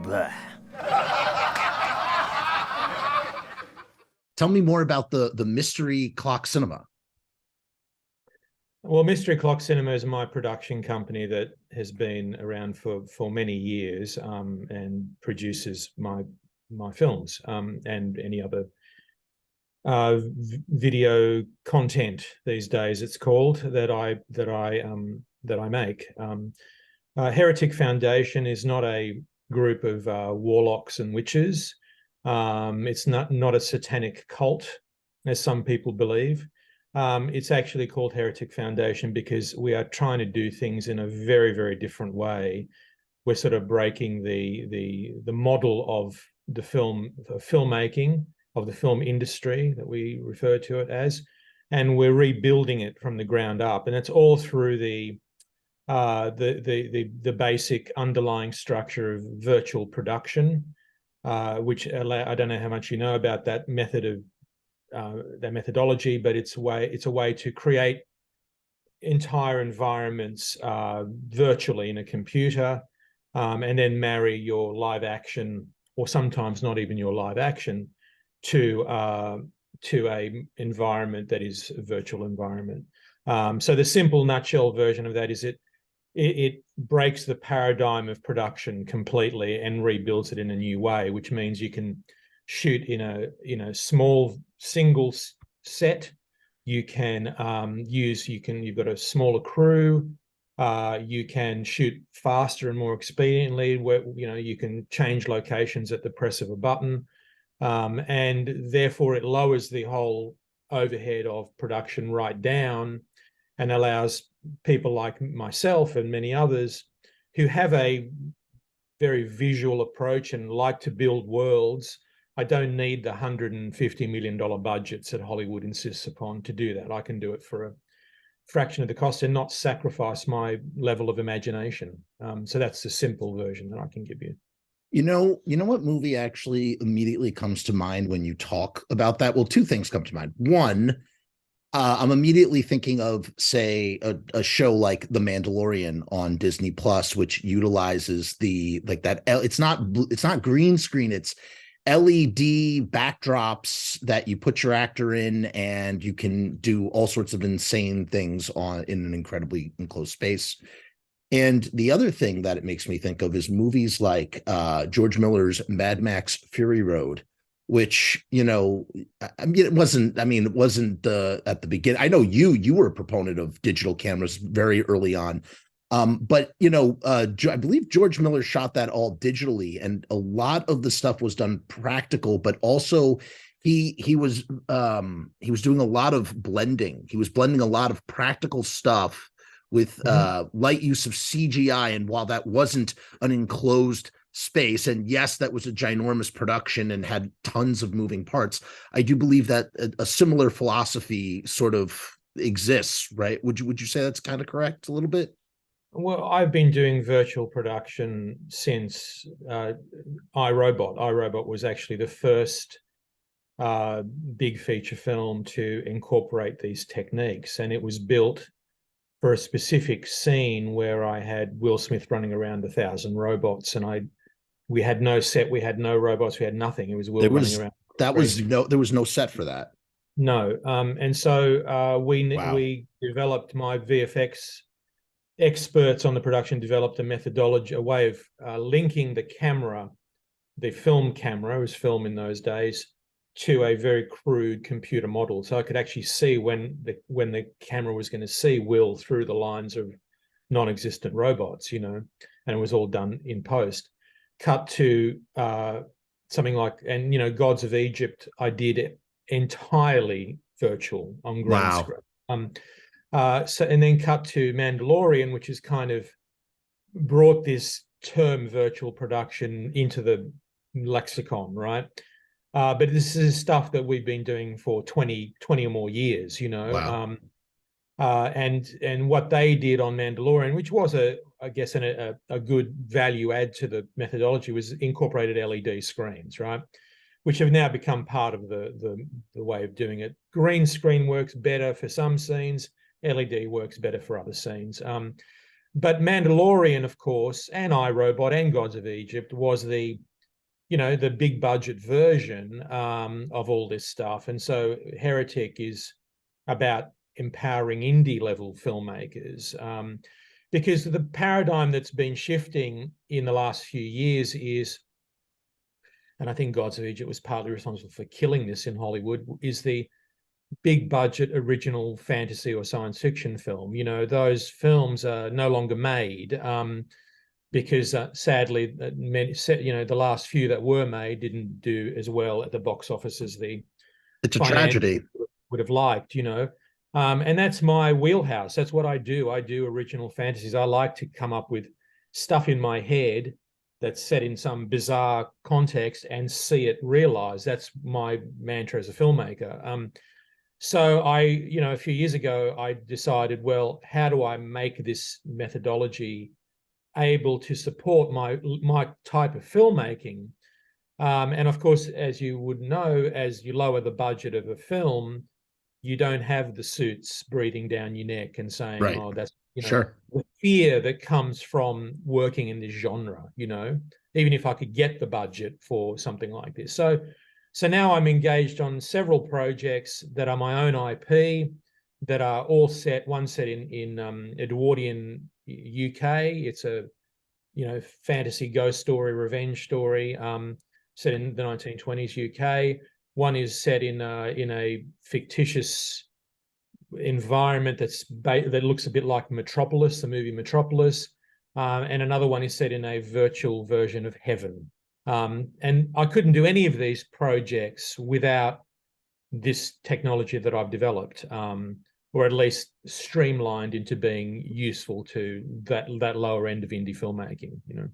Bleh. Tell me more about the Mystery Clock Cinema. Well, Mystery Clock Cinema is my production company that has been around for many years, and produces my films, and any other video content these days. It's called that I make. Heretic Foundation is not a group of warlocks and witches. It's not a satanic cult, as some people believe. It's actually called Heretic Foundation because we are trying to do things in a very, very different way. We're sort of breaking the model of the filmmaking, of the film industry that we refer to it as, and we're rebuilding it from the ground up. And it's all through the basic underlying structure of virtual production, which I don't know how much you know about that method of that methodology, but it's a way to create entire environments virtually in a computer, and then marry your live action, or sometimes not even your live action, to a environment that is a virtual environment. So the simple nutshell version of that is it breaks the paradigm of production completely and rebuilds it in a new way, which means you can shoot in a small single set. You can you've got a smaller crew. You can shoot faster and more expediently, where you can change locations at the press of a button, and therefore it lowers the whole overhead of production right down, and allows people like myself and many others who have a very visual approach and like to build worlds. I don't need the $150 million budgets that Hollywood insists upon to do that. I can do it for a fraction of the cost and not sacrifice my level of imagination. So that's the simple version that I can give you. You know what movie actually immediately comes to mind when you talk about that? Well, two things come to mind. One, I'm immediately thinking of, say, a show like The Mandalorian on Disney Plus, which utilizes it's not green screen, it's LED backdrops that you put your actor in, and you can do all sorts of insane things in an incredibly enclosed space. And the other thing that it makes me think of is movies like George Miller's Mad Max Fury Road, which, it wasn't at the beginning. I know you were a proponent of digital cameras very early on. But I believe George Miller shot that all digitally, and a lot of the stuff was done practical, but also he was doing a lot of blending. He was blending a lot of practical stuff with light use of CGI. And while that wasn't an enclosed space, and yes, that was a ginormous production and had tons of moving parts, I do believe that a similar philosophy sort of exists, right? Would you say that's kind of correct a little bit? Well, I've been doing virtual production since iRobot. iRobot was actually the first big feature film to incorporate these techniques, and it was built for a specific scene where I had Will Smith running around 1,000 robots, and we had no set, we had no robots, we had nothing. It was Will running around. There was no set for that. No, and so we developed, my VFX experts on the production developed a methodology, a way of linking the camera, the film camera, was film in those days, to a very crude computer model. So I could actually see when the camera was going to see Will through the lines of non-existent robots, and it was all done in post. Cut to something like, and Gods of Egypt, I did entirely virtual on green screen. So, and then cut to Mandalorian, which has kind of brought this term virtual production into the lexicon, right? But this is stuff that we've been doing for 20 or more years, Wow. And what they did on Mandalorian, which was a good value add to the methodology, was incorporated LED screens, right? Which have now become part of the way of doing it. Green screen works better for some scenes. LED works better for other scenes. But Mandalorian, of course, and iRobot and Gods of Egypt was the, you know, the big budget version of all this stuff. And so Heretic is about empowering indie level filmmakers, because the paradigm that's been shifting in the last few years is, and I think Gods of Egypt was partly responsible for killing this in Hollywood, is the big budget original fantasy or science fiction film. You know, those films are no longer made because sadly, you know, the last few that were made didn't do as well at the box office as the It's a financial tragedy. would have liked, you know. And that's my wheelhouse. That's what I do. I do original fantasies. I like to come up with stuff in my head that's set in some bizarre context and see it realized. That's my mantra as a filmmaker. So you know, a few years ago, I decided, well, how do I make this methodology able to support my type of filmmaking? And of course, as you would know, as you lower the budget of a film, you don't have the suits breathing down your neck and saying, Right. oh, that's, you know, Sure. the fear that comes from working in this genre, you know, even if I could get the budget for something like this. So now I'm engaged on several projects that are my own IP, that are all set, one set in Edwardian UK. It's a, you know, fantasy ghost story, revenge story, set in the 1920s UK. One is set in a fictitious environment that looks a bit like Metropolis, the movie Metropolis, and another one is set in a virtual version of heaven. And I couldn't do any of these projects without this technology that I've developed, or at least streamlined into being useful to that lower end of indie filmmaking, you know.